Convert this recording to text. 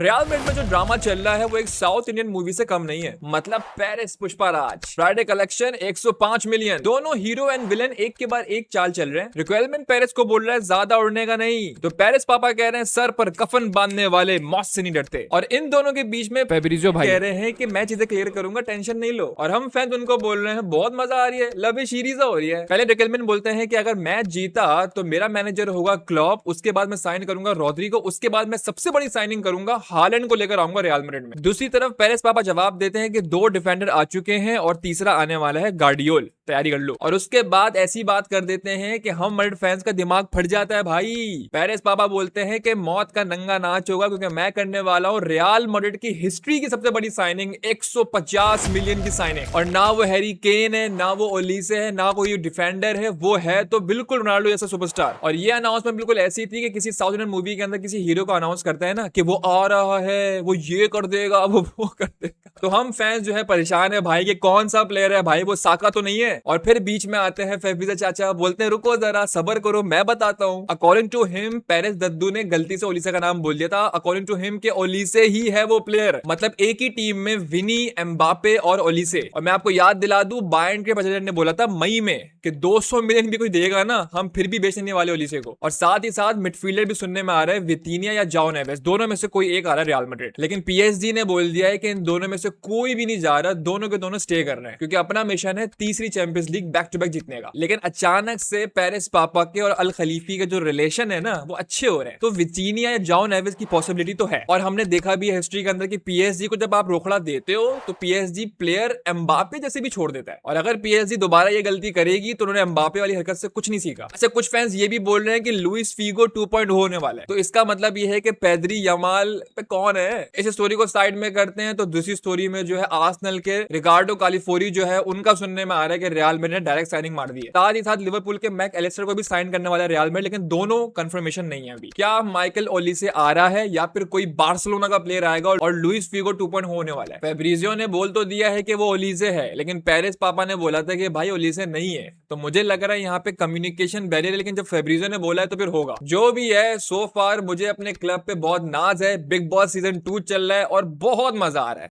Real Madrid में जो drama चल रहा है वो एक साउथ इंडियन मूवी से कम नहीं है। मतलब Paris Pushparaj Friday collection 105 million. दोनों हीरो एंड विलन एक के बाद एक चाल चल रहे हैं। रिक्वायरमेंट पेरिस को बोल रहा है ज्यादा उड़ने का नहीं, तो पेरिस पापा कह रहे हैं सर पर कफन बांधने वाले मौत से नहीं डरते। और इन दोनों के बीच में फेब्रिजियो भाई कह रहे हैं कि मैं चीजें क्लियर करूंगा, टेंशन नहीं लो। और हम फैंस उनको बोल रहे हैं बहुत मजा आ रही है, लव सीरीज हो रही है। पहले रिक्वायरमेंट बोलते हैं कि अगर मैच जीता तो मेरा मैनेजर होगा क्लॉप, उसके बाद मैं साइन करूंगा रॉड्रिगो, उसके बाद मैं सबसे बड़ी साइनिंग करूंगा हालैंड को लेकर आऊंगा रियल मैड्रिड में। दूसरी तरफ पेरिस पापा जवाब देते हैं कि 2 डिफेंडर आ चुके हैं और तीसरा आने वाला है, गार्डियोल, तैयारी कर लो। और उसके बाद ऐसी बात कर देते हैं कि हम मैड्रिड फैंस का दिमाग फट जाता है भाई। पेरिस पापा बोलते हैं कि मौत का नंगा नाच होगा क्योंकि मैं करने वाला हूं रियल मैड्रिड की हिस्ट्री की सबसे बड़ी साइनिंग, 150 मिलियन की साइनिंग। और ना वो हैरी केन है, ना वो ओलीसे है, ना कोई डिफेंडर है, वो है तो बिल्कुल रोनाल्डो जैसा सुपरस्टार। और ये अनाउंसमेंट बिल्कुल ऐसी थी कि किसी साउथ इंडियन मूवी के अंदर किसी हीरो को अनाउंस करता है ना कि वो आ रहा है, वो ये कर देगा, वो कर देगा। तो हम फैंस जो है परेशान है भाई कि कौन सा प्लेयर है भाई, वो साका तो नहीं है। और फिर बीच में आते हैं फेब्रिजियो चाचा, बोलते हैं रुको जरा सबर करो मैं बताता हूं। अकॉर्डिंग टू हिम पेरिस दद्दू ने गलती से ओलीसे का नाम बोल दिया था। अकॉर्डिंग टू हिम के ओलीसे ही है वो प्लेयर। मतलब एक ही टीम में विनी, एम्बापे और ओलीसे। और मैं आपको याद दिला दूं, बायर्न के प्रेसिडेंट ने बोला था मई में कि 200 मिलियन भी कोई देगा ना, हम फिर भी बेचने वाले ओलीसे को। और साथ ही साथ मिडफील्डर भी सुनने में आ रहा है, वितीनिया या जाओ नेवेस, दोनों में से कोई एक आ रहा है रियल मैड्रिड। लेकिन पीएसजी ने बोल दिया है कि इन दोनों में से कोई भी नहीं जा रहा, दोनों के दोनों स्टे कर रहे हैं क्योंकि अपना मिशन है तीसरी Champions League back to back जीतने का। लेकिन अचानक से पेरिस पापा के और अल खलीफी के जो रिलेशन है ना वो अच्छे हो रहे हैं, तो वितीनिया या जाओ नेवेस की पॉसिबिलिटी तो है। और हमने देखा भी है हिस्ट्री के अंदर कि पीएसजी को जब आप रोकड़ा देते हो तो पीएसजी प्लेयर एम्बापे जैसे भी छोड़ देता है। और अगर पीएसजी दोबारा ये गलती करेगी तो उन्होंने एम्बापे वाली हरकत से कुछ नहीं सीखा। अच्छा, कुछ फैंस ये भी बोल रहे हैं कि लुइस फीगो 2.0 होने वाला है, तो इसका मतलब ये है कि पेद्री यमाल पे कौन है। इस स्टोरी को साइड में करते हैं तो दूसरी स्टोरी में जो है आर्सेनल के रिकार्डो कालिफोरी जो है उनका सुनने में आ रहा है कि रियल मैड्रिड ने डायरेक्ट साइनिंग मार दी है। साथ ही साथ लिवरपूल के मैक एलिस्टर को भी साइन करने वाला है रियल मैड्रिड, लेकिन दोनों कंफर्मेशन नहीं है अभी। क्या माइकल ओलीसे आ रहा है या फिर कोई बार्सिलोना का प्लेयर आएगा और लुइस फीगो 2.0 होने वाला है। फेब्रिजियो ने बोल तो दिया है कि वो ओलीसे है, लेकिन पेरिस पापा ने बोला था कि भाई ओलीसे नहीं है। तो मुझे लग रहा है यहाँ पे कम्युनिकेशन बैरियर, लेकिन जब फेब्रिजियो ने बोला है तो फिर होगा। जो भी है सो फार मुझे अपने क्लब पे बहुत नाज है। बिग बॉस सीजन 2 चल रहा है और बहुत मजा आ रहा है।